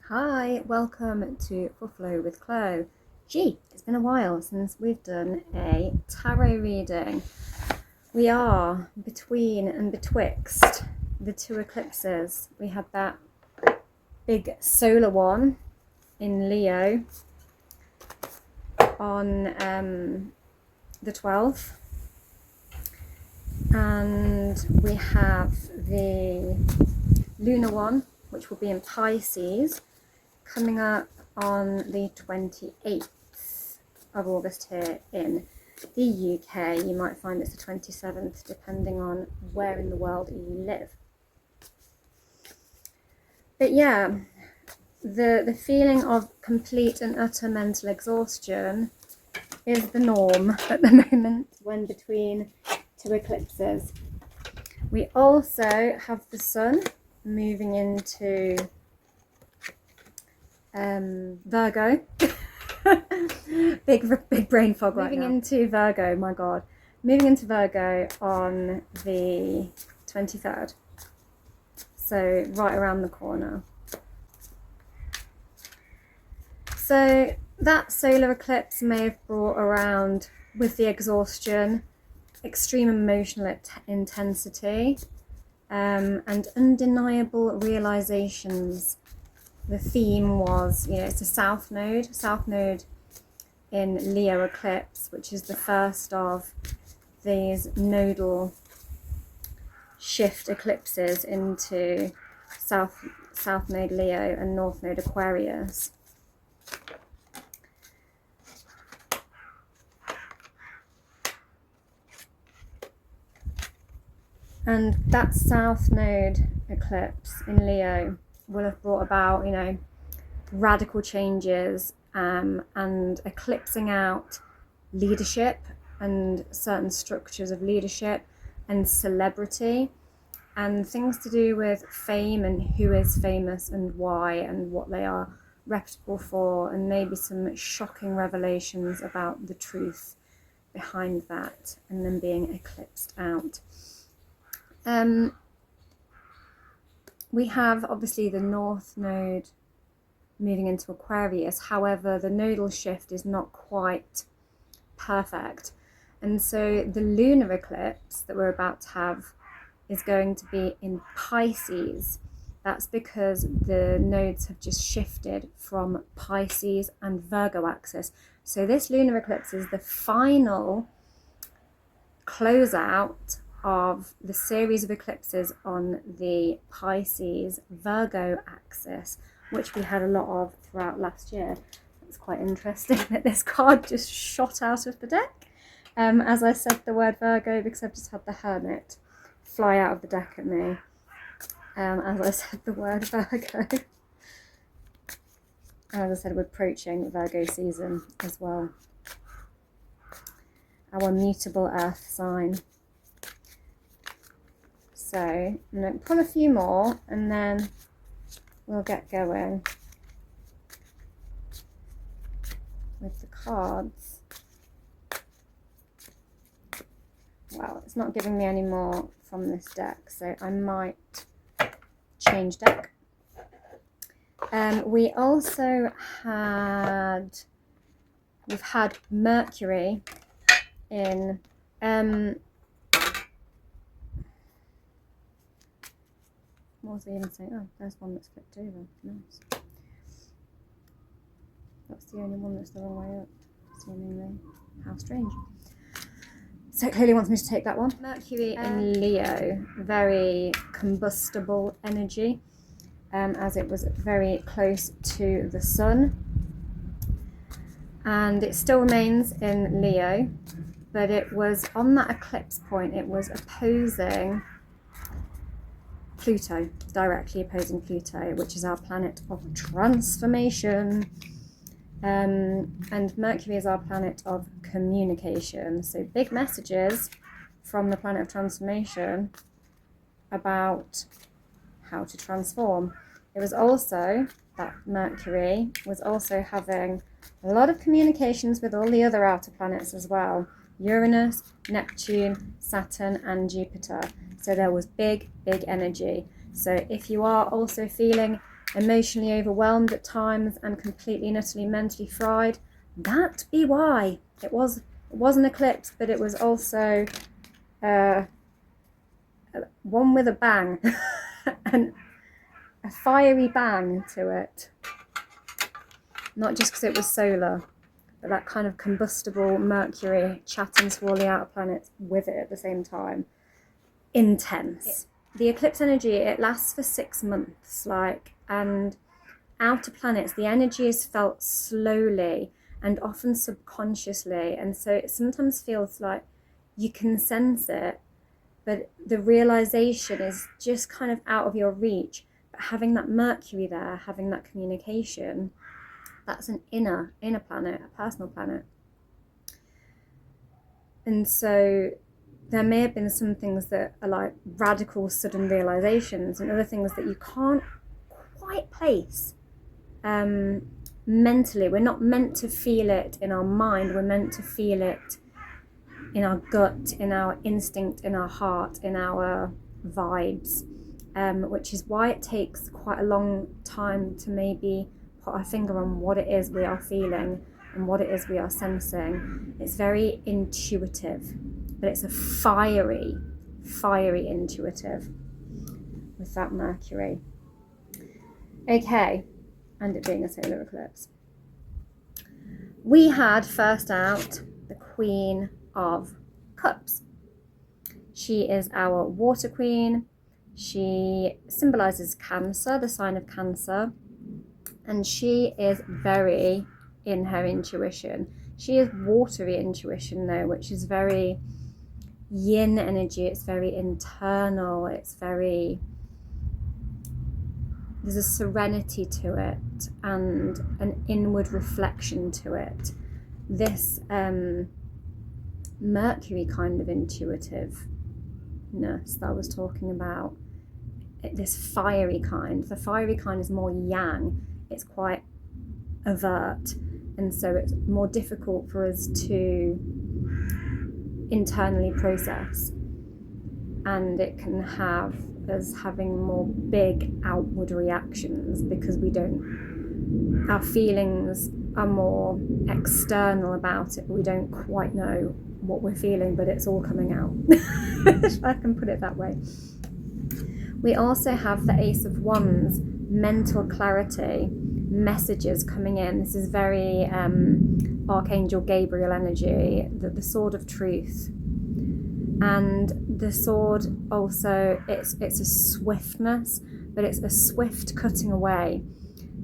Hi, welcome to For Flow with Chloe. Gee, it's been a while since we've done a tarot reading. We are between and betwixt the two eclipses. We had that big solar one in Leo on the 12th, and we have the lunar one, which will be in Pisces, coming up on the 28th of August here in the UK. You might find it's the 27th, depending on where in the world you live. But yeah, the feeling of complete and utter mental exhaustion is the norm at the moment when between two eclipses. We also have the sun moving into Virgo. big brain fog right now. Moving into Virgo, my god. Moving into Virgo on the 23rd. So right around the corner. So that solar eclipse may have brought around, with the exhaustion, extreme emotional intensity, and undeniable realizations. The theme was, it's a south node in Leo eclipse, which is the first of these nodal shift eclipses into south node Leo and north node Aquarius. And that south node eclipse in Leo will have brought about, radical changes and eclipsing out leadership and certain structures of leadership and celebrity and things to do with fame and who is famous and why and what they are reputable for, and maybe some shocking revelations about the truth behind that and then being eclipsed out. We have obviously the North Node moving into Aquarius. However, the nodal shift is not quite perfect. And so the lunar eclipse that we're about to have is going to be in Pisces. That's because the nodes have just shifted from Pisces and Virgo axis. So this lunar eclipse is the final closeout of the series of eclipses on the Pisces Virgo axis, which we had a lot of throughout last year. It's quite interesting that this card just shot out of the deck as I said the word Virgo, because I've just had the Hermit fly out of the deck at me as I said the word Virgo. As I said, we're approaching Virgo season as well, our mutable earth sign. So I'm going to pull a few more and then we'll get going with the cards. Well, it's not giving me any more from this deck, so I might change deck. We've had Mercury in what was I even saying? Oh, there's one that's flipped over. Nice. That's the only one that's the wrong way up, seemingly. How strange. So it clearly wants me to take that one. Mercury in Leo, very combustible energy, as it was very close to the sun. And it still remains in Leo, but it was on that eclipse point, it was opposing Pluto, directly opposing Pluto, which is our planet of transformation. And Mercury is our planet of communication. So big messages from the planet of transformation about how to transform. It was also that Mercury was also having a lot of communications with all the other outer planets as well. Uranus, Neptune, Saturn and Jupiter. So there was big energy. So if you are also feeling emotionally overwhelmed at times and completely and utterly mentally fried. That be why. It was an eclipse, but it was also one with a bang and a fiery bang to it. Not just because it was solar, but that kind of combustible Mercury chatting to all the outer planets with it at the same time. Intense. The eclipse energy, it lasts for 6 months, and outer planets, the energy is felt slowly and often subconsciously, and so it sometimes feels like you can sense it, but the realization is just kind of out of your reach. But having that Mercury there, having that communication, that's an inner planet, a personal planet. And so there may have been some things that are like radical sudden realizations, and other things that you can't quite place mentally. We're not meant to feel it in our mind, we're meant to feel it in our gut, in our instinct, in our heart, in our vibes, which is why it takes quite a long time to maybe put our finger on what it is we are feeling and what it is we are sensing. It's very intuitive, but it's a fiery intuitive with that Mercury. Okay, and it being a solar eclipse. We had first out the Queen of Cups. She is our water queen. She symbolizes Cancer, the sign of Cancer, and she is very in her intuition. She is watery intuition though, which is very yin energy. It's very internal. It's very, there's a serenity to it and an inward reflection to it. This Mercury kind of intuitiveness that I was talking about, this fiery kind. The fiery kind is more yang. It's quite overt, and so it's more difficult for us to internally process, and it can have us having more big outward reactions because our feelings are more external about it, but we don't quite know what we're feeling, but it's all coming out. If I can put it that way. We also have the Ace of Wands, mental clarity, messages coming in. This is very Archangel Gabriel energy, the sword of truth. And the sword also, it's a swiftness, but it's a swift cutting away.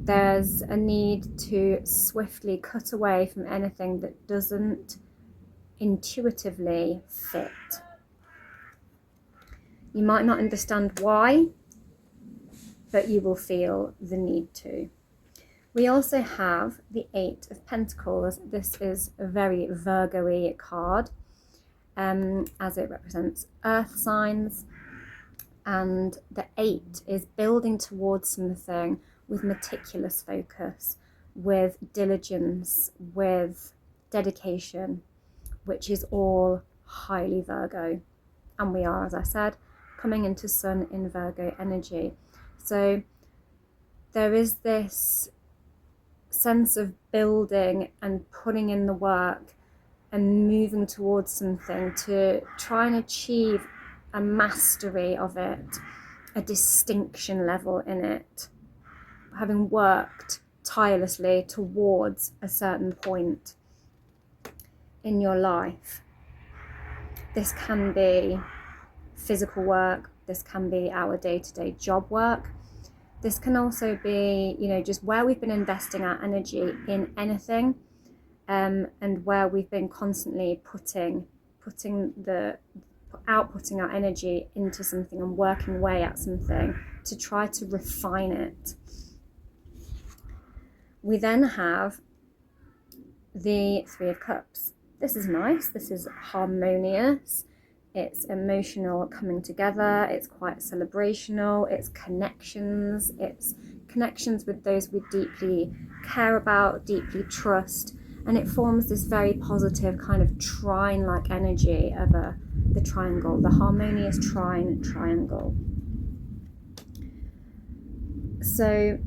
There's a need to swiftly cut away from anything that doesn't intuitively fit. You might not understand why, but you will feel the need to. We also have the Eight of Pentacles. This is a very Virgo-y card, as it represents earth signs, and the 8 is building towards something with meticulous focus, with diligence, with dedication, which is all highly Virgo. And we are, as I said, coming into Sun in Virgo energy. So there is this sense of building and putting in the work and moving towards something to try and achieve a mastery of it, a distinction level in it, having worked tirelessly towards a certain point in your life. This can be physical work, this can be our day-to-day job work. This can also be, just where we've been investing our energy in anything, and where we've been constantly putting our energy into something and working away at something to try to refine it. We then have the Three of Cups. This is nice, this is harmonious, it's emotional coming together, it's quite celebrational, it's connections with those we deeply care about, deeply trust, and it forms this very positive kind of trine-like energy of the triangle, the harmonious triangle. So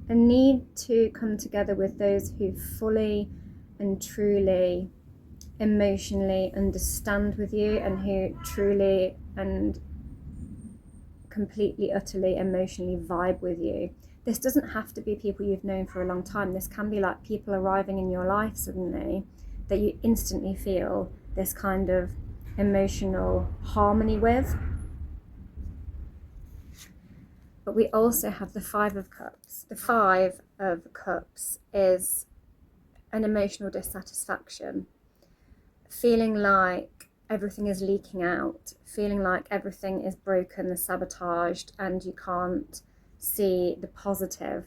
a need to come together with those who fully and truly emotionally understand with you, and who truly and completely, utterly, emotionally vibe with you. This doesn't have to be people you've known for a long time. This can be like people arriving in your life suddenly that you instantly feel this kind of emotional harmony with. But we also have the Five of Cups. The Five of Cups is an emotional dissatisfaction, feeling like everything is leaking out, feeling like everything is broken, sabotaged, and you can't see the positive.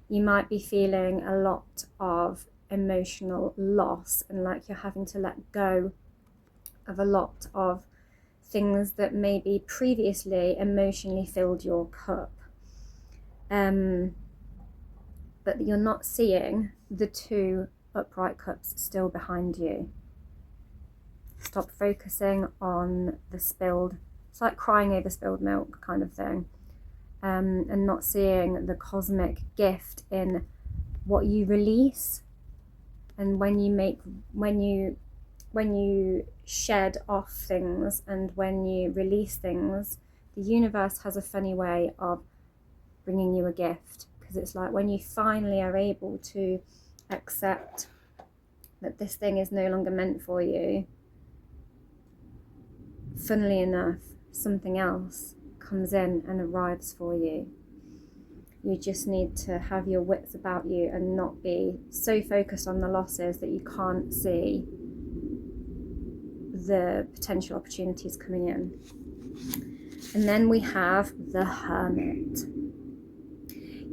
You might be feeling a lot of emotional loss, and like you're having to let go of a lot of things that maybe previously emotionally filled your cup. But you're not seeing the two upright cups still behind you. Stop focusing on the spilled, it's like crying over spilled milk kind of thing, and not seeing the cosmic gift in what you release. And when you shed off things and when you release things, the universe has a funny way of bringing you a gift, because it's like when you finally are able to accept that this thing is no longer meant for you, funnily enough, something else comes in and arrives for you. You just need to have your wits about you and not be so focused on the losses that you can't see the potential opportunities coming in. And then we have the Hermit.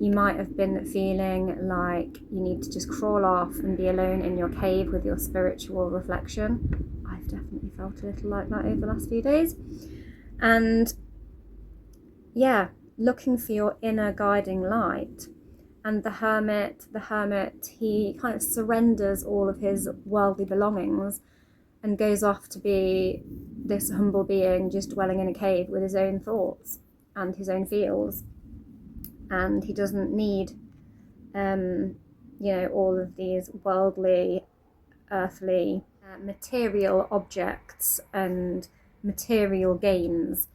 You might have been feeling like you need to just crawl off and be alone in your cave with your spiritual reflection. I've definitely felt a little like that over the last few days. And yeah, looking for your inner guiding light. And the hermit, he kind of surrenders all of his worldly belongings and goes off to be this humble being just dwelling in a cave with his own thoughts and his own feels. And he doesn't need, all of these worldly, earthly, material objects and material gains.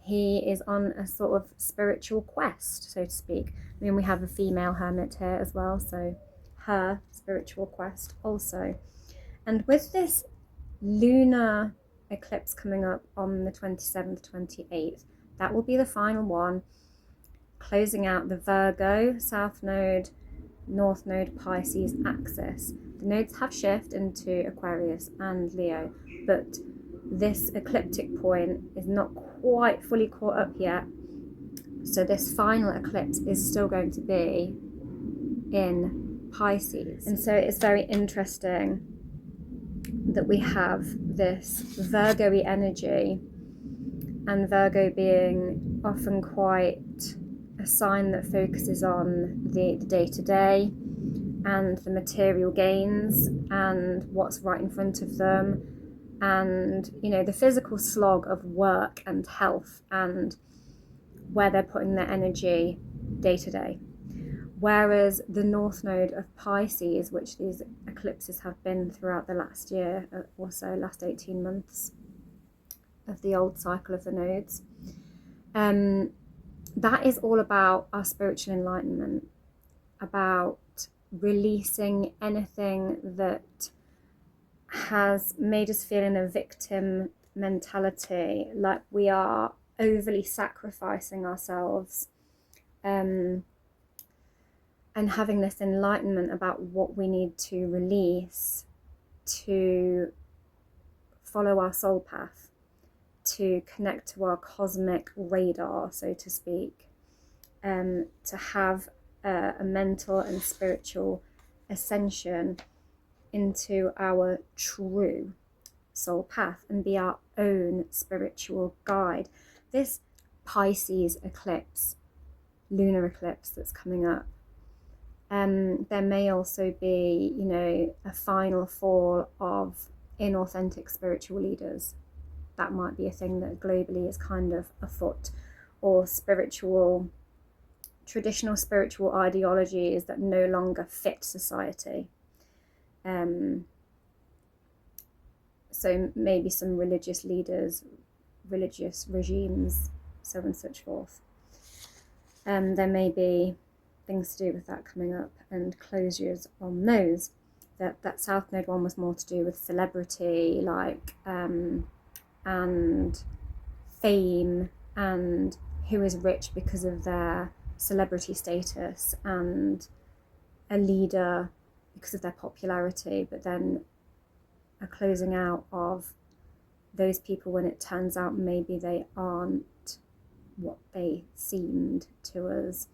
He is on a sort of spiritual quest, so to speak. I mean, we have a female hermit here as well, so her spiritual quest also. And with this lunar eclipse coming up on the 27th, 28th, that will be the final one, closing out the Virgo, South Node, North Node, Pisces axis. The nodes have shifted into Aquarius and Leo, but this ecliptic point is not quite fully caught up yet. So this final eclipse is still going to be in Pisces. And so it's very interesting that we have this Virgo-y energy, and Virgo being often quite a sign that focuses on the day-to-day and the material gains and what's right in front of them, and the physical slog of work and health and where they're putting their energy day-to-day. Whereas the North Node of Pisces, which these eclipses have been throughout the last year or so, last 18 months of the old cycle of the nodes, that is all about our spiritual enlightenment, about releasing anything that has made us feel in a victim mentality, like we are overly sacrificing ourselves, and having this enlightenment about what we need to release to follow our soul path, to connect to our cosmic radar, so to speak, to have a mental and spiritual ascension into our true soul path and be our own spiritual guide. This Pisces eclipse, lunar eclipse that's coming up, there may also be, a final fall of inauthentic spiritual leaders. That might be a thing that globally is kind of afoot, or spiritual traditional spiritual ideologies that no longer fit society. So maybe some religious leaders, religious regimes, so on and so forth. There may be things to do with that coming up and closures on those. That South Node one was more to do with celebrity, like, and fame, and who is rich because of their celebrity status, and a leader because of their popularity, but then a closing out of those people when it turns out maybe they aren't what they seemed to us.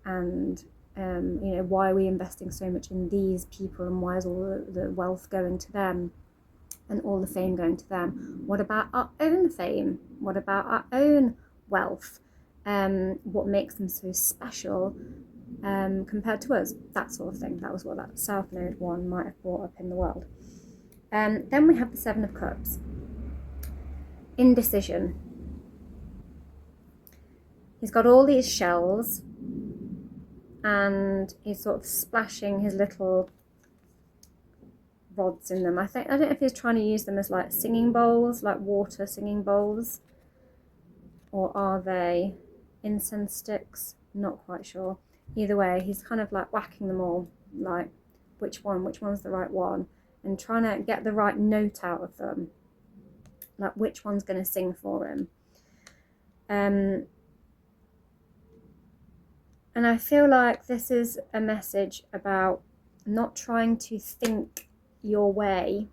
And you know, why are we investing so much in these people, and why is all the wealth going to them and all the fame going to them? What about our own fame? What about our own wealth? What makes them so special compared to us? That sort of thing. That was what that South Node one might have brought up in the world. Then we have the Seven of Cups. Indecision. He's got all these shells, and he's sort of splashing his little rods in them. I don't know if he's trying to use them as like singing bowls, like water singing bowls, or are they incense sticks? Not quite sure. Either way, he's kind of like whacking them all, like which one's the right one, and trying to get the right note out of them, like which one's going to sing for him. And I feel like this is a message about not trying to think your way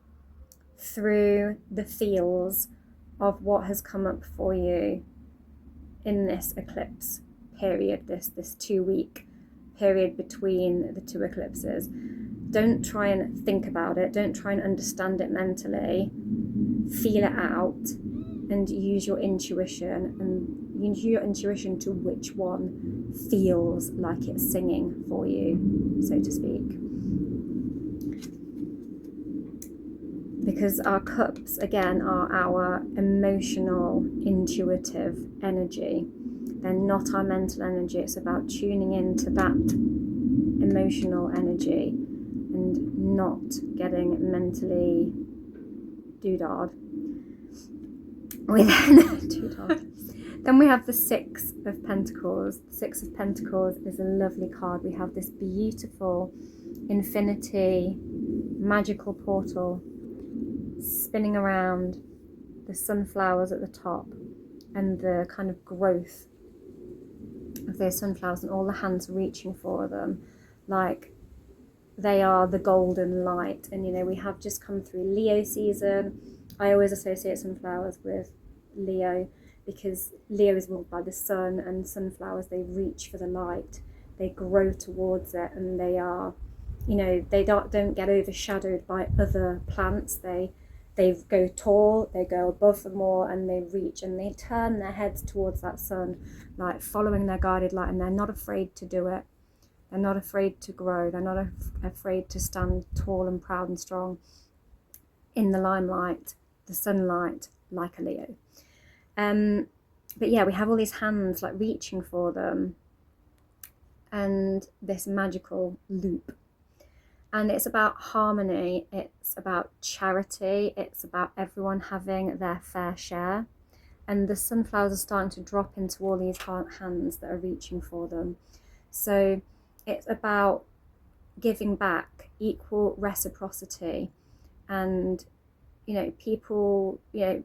through the feels of what has come up for you in this eclipse period, this 2-week period between the two eclipses. Don't try and think about it. Don't try and understand it mentally. Feel it out and use your intuition, and use your intuition to which one feels like it's singing for you, so to speak. Because our cups, again, are our emotional, intuitive energy. They're not our mental energy. It's about tuning into that emotional energy and not getting mentally doodahed. Then we have the Six of Pentacles. The Six of Pentacles is a lovely card. We have this beautiful infinity magical portal spinning around, the sunflowers at the top, and the kind of growth of those sunflowers, and all the hands reaching for them like they are the golden light. And you know, we have just come through Leo season. I always associate sunflowers with Leo, because Leo is ruled by the sun, and sunflowers, they reach for the light, they grow towards it, and they are, you know, they don't get overshadowed by other plants. They go tall, they go above them all, and they reach and they turn their heads towards that sun, like following their guided light, and they're not afraid to do it. They're not afraid to grow. They're not afraid to stand tall and proud and strong in the limelight, the sunlight, like a Leo. But yeah, we have all these hands like reaching for them, and this magical loop. And it's about harmony, it's about charity, it's about everyone having their fair share. And the sunflowers are starting to drop into all these hands that are reaching for them. So it's about giving back, equal reciprocity, and, you know, people, you know,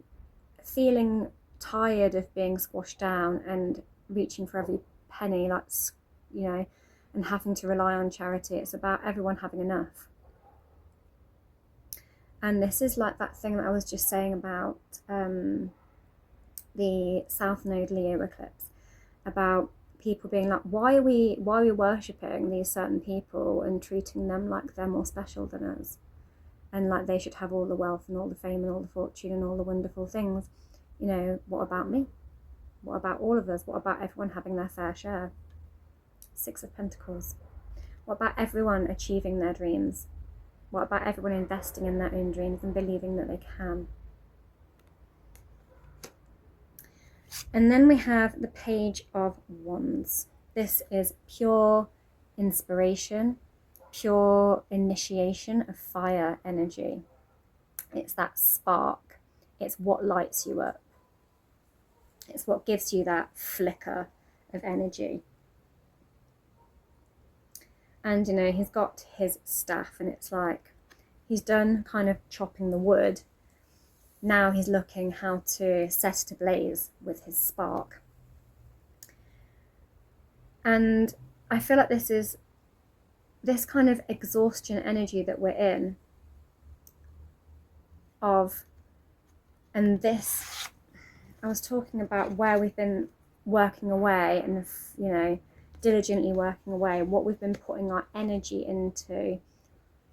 feeling tired of being squashed down and reaching for every penny, like, you know, and having to rely on charity. It's about everyone having enough. And this is like that thing that I was just saying about the South Node Leo eclipse, about people being like, why are we worshipping these certain people and treating them like they're more special than us, and like they should have all the wealth and all the fame and all the fortune and all the wonderful things. You know, what about me? What about all of us? What about everyone having their fair share? Six of Pentacles. What about everyone achieving their dreams? What about everyone investing in their own dreams and believing that they can? And then we have the Page of Wands. This is pure inspiration, pure initiation of fire energy. It's that spark. It's what lights you up. It's what gives you that flicker of energy. And, you know, he's got his staff, and it's like he's done kind of chopping the wood. Now he's looking how to set it ablaze with his spark. And I feel like this is this kind of exhaustion energy that we're in of, and this, I was talking about where we've been working away and, you know, diligently working away, what we've been putting our energy into,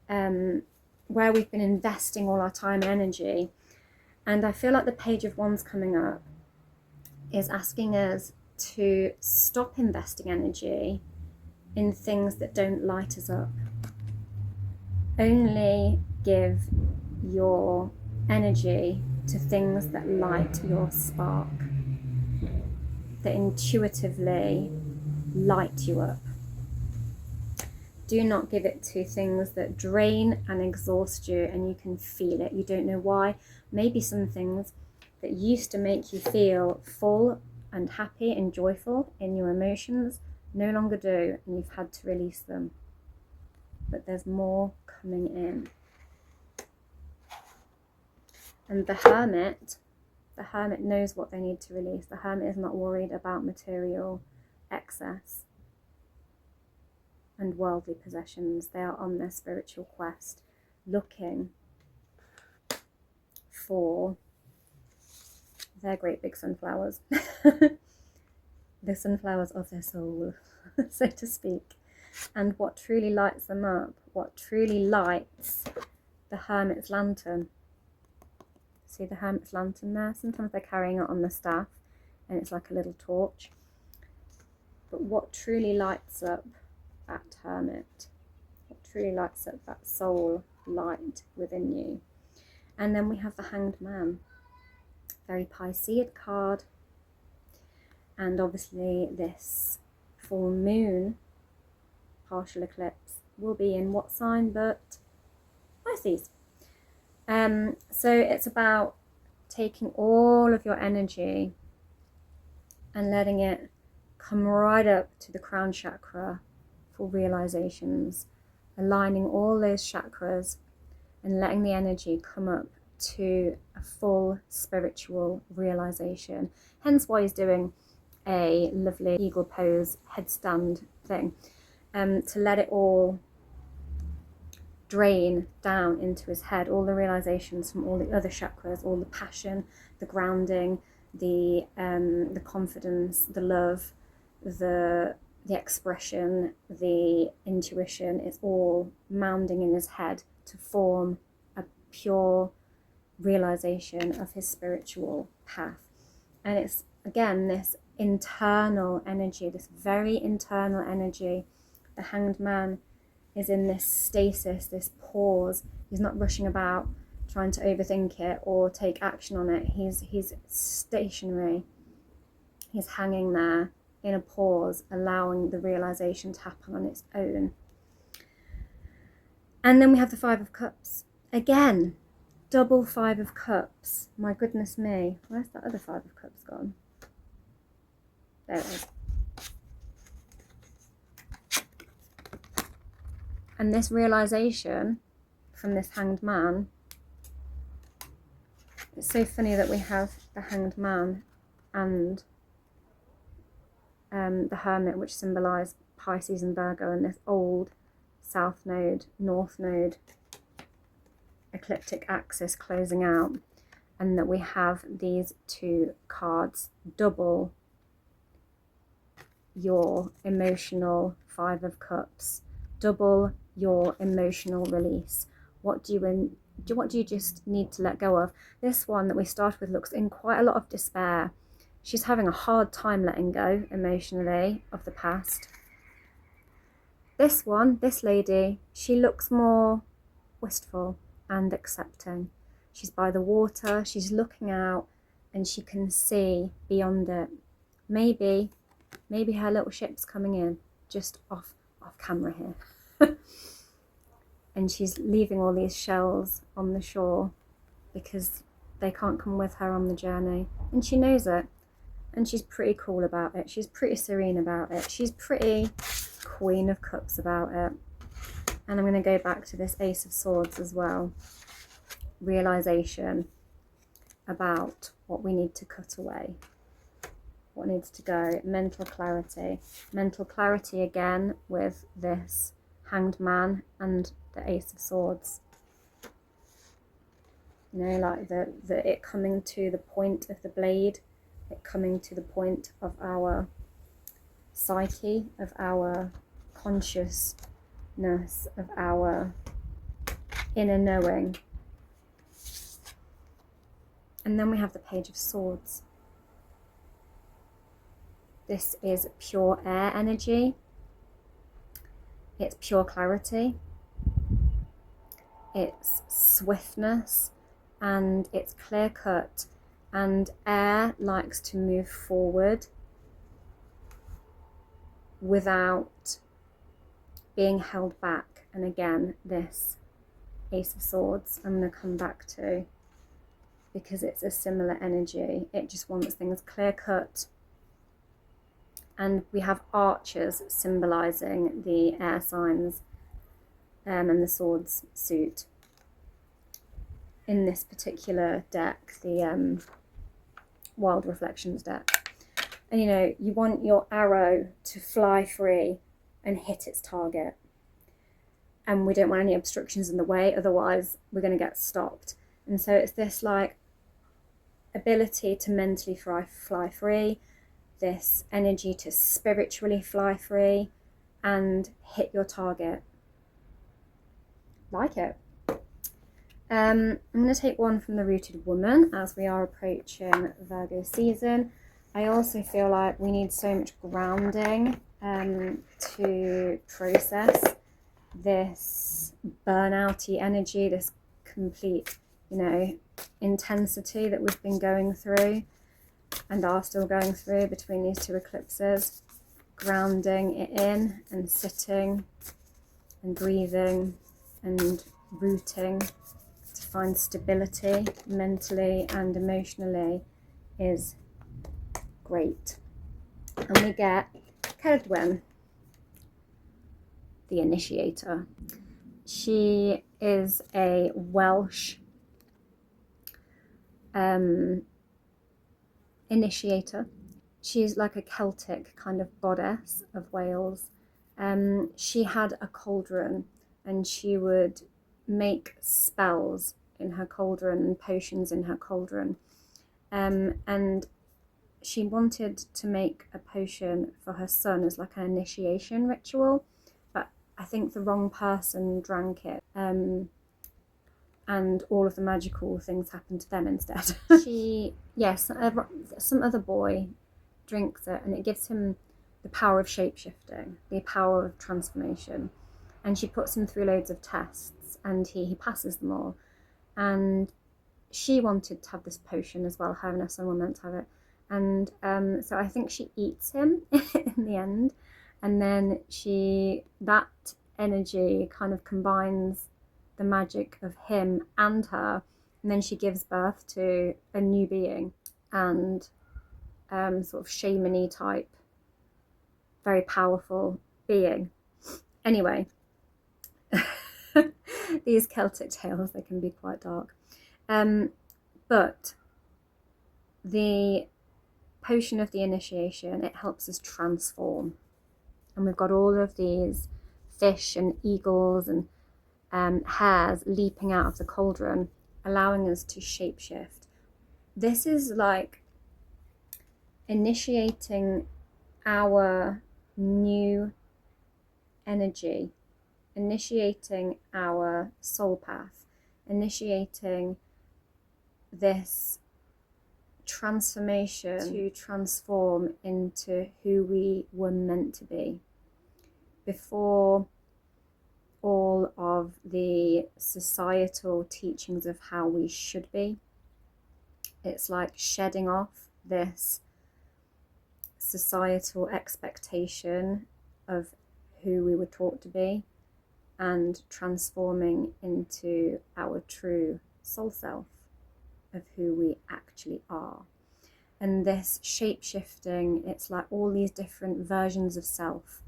where we've been investing all our time and energy. And I feel like the Page of Wands coming up is asking us to stop investing energy in things that don't light us up. Only give your energy to things that light your spark, that intuitively light you up. Do not give it to things that drain and exhaust you, and you can feel it. You don't know why. Maybe some things that used to make you feel full and happy and joyful in your emotions no longer do, and you've had to release them. But there's more coming in. And the Hermit knows what they need to release. The Hermit is not worried about material excess and worldly possessions. They are on their spiritual quest, looking for their great big sunflowers. The sunflowers of their soul, so to speak. And what truly lights them up, what truly lights the Hermit's lantern. See the Hermit's lantern there? Sometimes they're carrying it on the staff and it's like a little torch. But what truly lights up that Hermit, what truly lights up that soul light within you. And then we have the Hanged Man, very Piscean card. And obviously this full moon partial eclipse will be in what sign but Pisces. So it's about taking all of your energy and letting it come right up to the crown chakra for realizations, aligning all those chakras and letting the energy come up to a full spiritual realization. Hence why he's doing a lovely eagle pose headstand thing, to let it all drain down into his head, all the realizations from all the other chakras, all the passion, the grounding, the confidence, the love, the expression, the intuition. It's all mounding in his head to form a pure realization of his spiritual path. And it's again this internal energy, this very internal energy. The Hanged Man is in this stasis, this pause. He's not rushing about trying to overthink it or take action on it. He's stationary. He's hanging there in a pause, allowing the realization to happen on its own. And then we have the Five of Cups. Again, double Five of Cups. My goodness me. Where's that other Five of Cups gone? There it is. And this realization from this Hanged Man, it's so funny that we have the Hanged Man and the Hermit, which symbolise Pisces and Virgo, and this old south node, north node, ecliptic axis closing out, and that we have these two cards double your emotional Five of Cups, double your emotional release. What do you just need to let go of? This one that we started with looks in quite a lot of despair. She's having a hard time letting go emotionally of the past. This one, this lady, she looks more wistful and accepting. She's by the water, she's looking out, and she can see beyond it. Maybe Maybe her little ship's coming in, just off camera here. And she's leaving all these shells on the shore because they can't come with her on the journey. And she knows it. And she's pretty cool about it. She's pretty serene about it. She's pretty Queen of Cups about it. And I'm going to go back to this Ace of Swords as well. Realization about what we need to cut away. What needs to go. Mental clarity. Mental clarity again with this Hanged Man and the Ace of Swords. You know, like the it coming to the point of the blade. It coming to the point of our psyche, of our consciousness, of our inner knowing. And then we have the Page of Swords. This is pure air energy. It's pure clarity. It's swiftness and it's clear cut. And air likes to move forward without being held back. And again, this Ace of Swords I'm going to come back to because it's a similar energy. It just wants things clear cut. And we have archers symbolising the air signs and the swords suit. In this particular deck, the Wild Reflections deck. And you know, you want your arrow to fly free and hit its target. And we don't want any obstructions in the way, otherwise we're going to get stopped. And so it's this like ability to mentally fly free, this energy to spiritually fly free and hit your target. Like it. I'm going to take one from the Rooted Woman as we are approaching Virgo season. I also feel like we need so much grounding to process this burnouty energy, this complete, you know, intensity that we've been going through and are still going through between these two eclipses. Grounding it in and sitting and breathing and rooting to find stability mentally and emotionally is great. And we get Cerdwen, the Initiator. She is a Welsh initiator. She's like a Celtic kind of goddess of Wales. She had a cauldron and she would make spells in her cauldron and potions in her cauldron. And she wanted to make a potion for her son as like an initiation ritual, but I think the wrong person drank it. And all of the magical things happened to them instead. Some other boy drinks it and it gives him the power of shape-shifting, the power of transformation. And she puts him through loads of tests and he passes them all. And she wanted to have this potion as well, her and her son were meant to have it. And so I think she eats him in the end. And then that energy kind of combines the magic of him and her, and then she gives birth to a new being and sort of shaman-y type, very powerful being. Anyway, these Celtic tales, they can be quite dark. But the potion of the initiation, it helps us transform. And we've got all of these fish and eagles and hares leaping out of the cauldron, allowing us to shapeshift. This is like initiating our new energy, initiating our soul path, initiating this transformation to transform into who we were meant to be before all of the societal teachings of how we should be. It's like shedding off this societal expectation of who we were taught to be and transforming into our true soul self of who we actually are. And this shape-shifting, it's like all these different versions of self,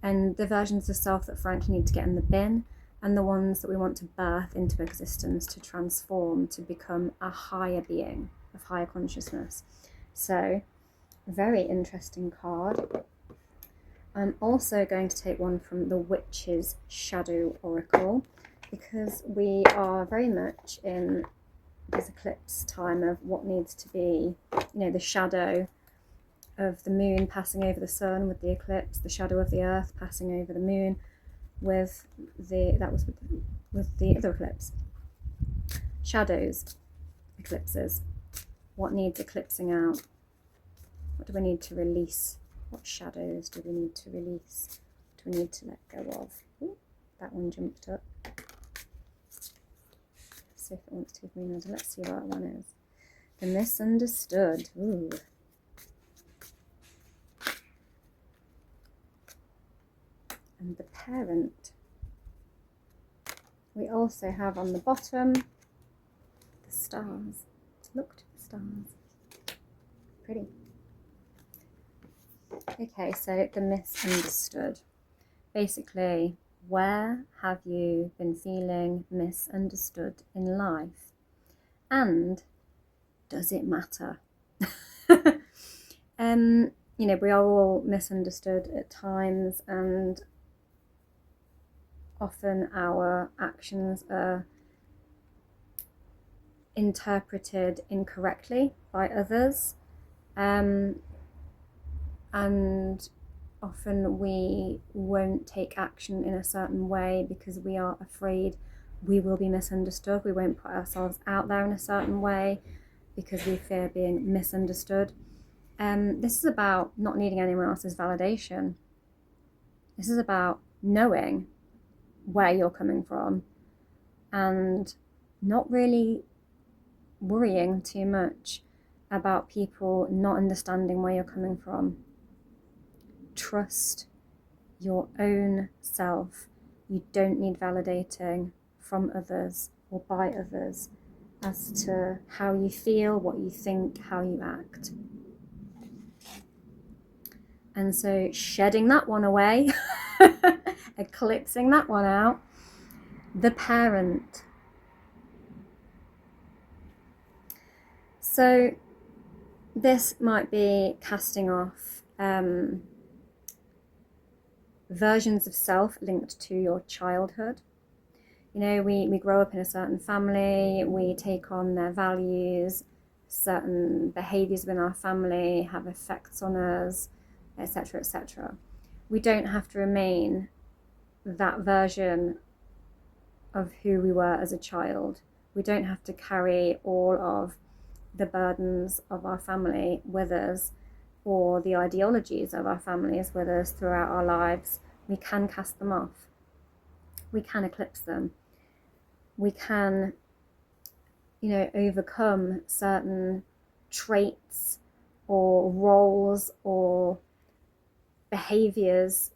and the versions of self that frankly need to get in the bin, and the ones that we want to birth into existence to transform to become a higher being of higher consciousness. So, very interesting card. I'm also going to take one from the Witch's Shadow Oracle, because we are very much in this eclipse time of what needs to be, the shadow of the moon passing over the sun with the eclipse, the shadow of the earth passing over the moon with the other eclipse. Shadows, eclipses. What needs eclipsing out? What do we need to release? What shadows do we need to release? Do we need to let go of? Ooh, that one jumped up. Let's see if it wants to give me another. Let's see what that one is. The misunderstood. Ooh. And the parent. We also have on the bottom the stars. Look to the stars. Pretty. Okay, so the misunderstood. Basically, where have you been feeling misunderstood in life? And does it matter? We are all misunderstood at times, and often our actions are interpreted incorrectly by others. And often we won't take action in a certain way because we are afraid we will be misunderstood. We won't put ourselves out there in a certain way because we fear being misunderstood. This is about not needing anyone else's validation. This is about knowing where you're coming from and not really worrying too much about people not understanding where you're coming from. Trust your own self. You don't need validating from others or by others as to how you feel, what you think, how you act. And so shedding that one away, eclipsing that one out, the parent. So this might be casting off versions of self linked to your childhood. We grow up in a certain family, we take on their values, certain behaviours within our family have effects on us, etc., etc. We don't have to remain that version of who we were as a child. We don't have to carry all of the burdens of our family with us, or the ideologies of our families with us throughout our lives. We can cast them off. We can eclipse them. We can, overcome certain traits or roles or behaviors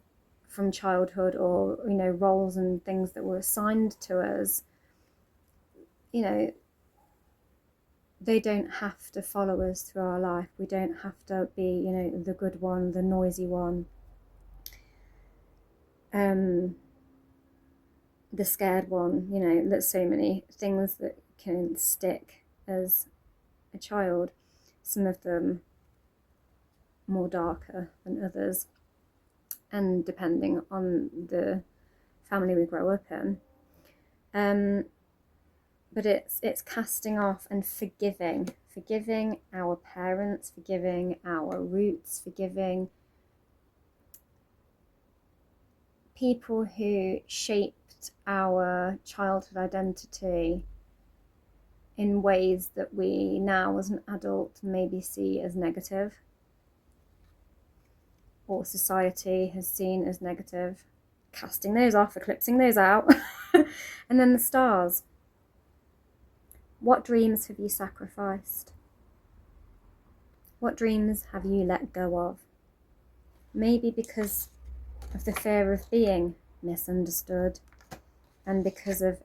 from childhood, or, roles and things that were assigned to us. They don't have to follow us through our life. We don't have to be, the good one, the noisy one, the scared one. There's so many things that can stick as a child. Some of them more darker than others, and depending on the family we grow up in. But it's casting off and forgiving our parents, forgiving our roots, forgiving people who shaped our childhood identity in ways that we now as an adult maybe see as negative, or society has seen as negative. Casting those off, eclipsing those out. And then the stars. What dreams have you sacrificed? What dreams have you let go of? maybe because of the fear of being misunderstood, and because of,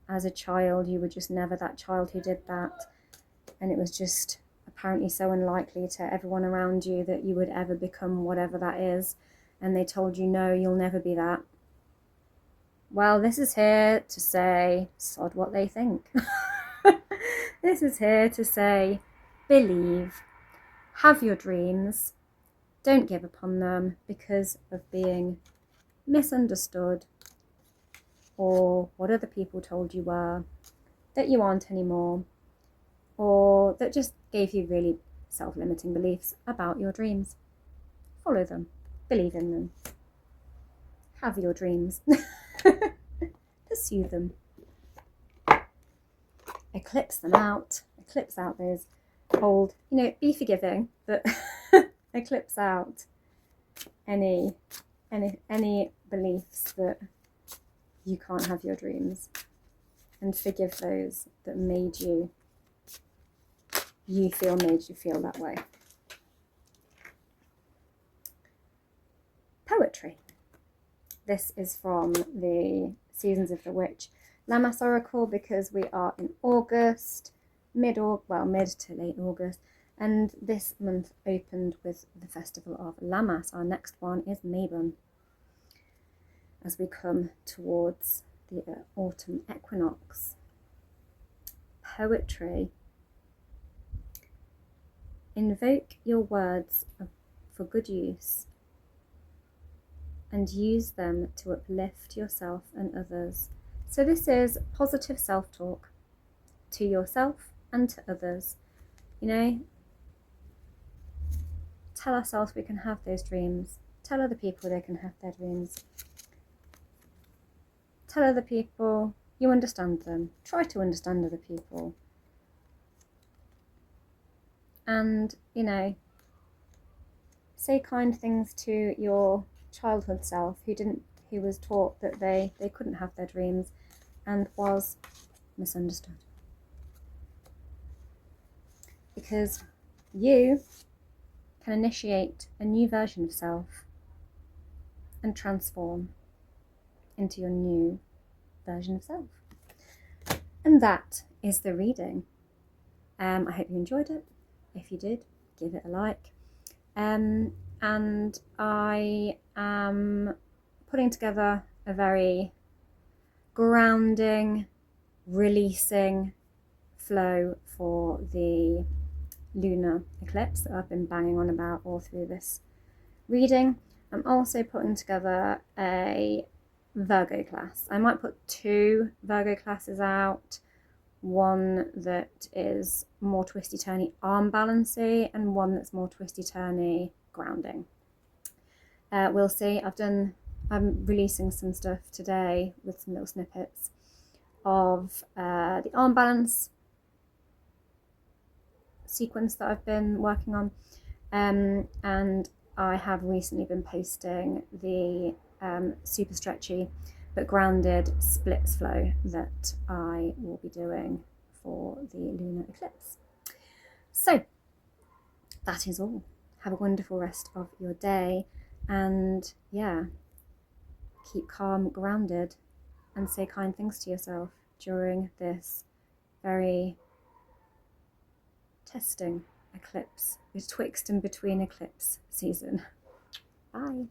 as a child, you were just never that child who did that, and it was just apparently so unlikely to everyone around you that you would ever become whatever that is, and they told you, no, you'll never be that. Well, this is here to say, sod what they think. This is here to say, believe, have your dreams, don't give up on them because of being misunderstood or what other people told you were, that you aren't anymore, or that just gave you really self-limiting beliefs about your dreams. Follow them, believe in them, have your dreams, pursue them, eclipse out those old, be forgiving, but eclipse out any beliefs that you can't have your dreams, and forgive those that made you feel that way. Poetry. This is from the Seasons of the Witch Lammas Oracle, because we are in August, mid to late August, and this month opened with the Festival of Lammas. Our next one is Mabon, as we come towards the autumn equinox. Poetry. Invoke your words for good use, and use them to uplift yourself and others. So this is positive self-talk to yourself and to others. Tell ourselves we can have those dreams. Tell other people they can have their dreams. Tell other people you understand them. Try to understand other people. And, say kind things to your childhood self who was taught that they couldn't have their dreams and was misunderstood. Because you can initiate a new version of self and transform into your new version of self. And that is the reading. I hope you enjoyed it. If you did, give it a like. And I am putting together a very grounding, releasing flow for the lunar eclipse that I've been banging on about all through this reading. I'm also putting together a Virgo class. I might put 2 Virgo classes out, one that is more twisty-turny arm balancy and one that's more twisty-turny grounding. We'll see. I'm releasing some stuff today with some little snippets of the arm balance sequence that I've been working on, and I have recently been posting the super stretchy but grounded splits flow that I will be doing for the lunar eclipse. So that is all. Have a wonderful rest of your day, and keep calm, grounded, and say kind things to yourself during this very testing eclipse, betwixt and between eclipse season. Bye.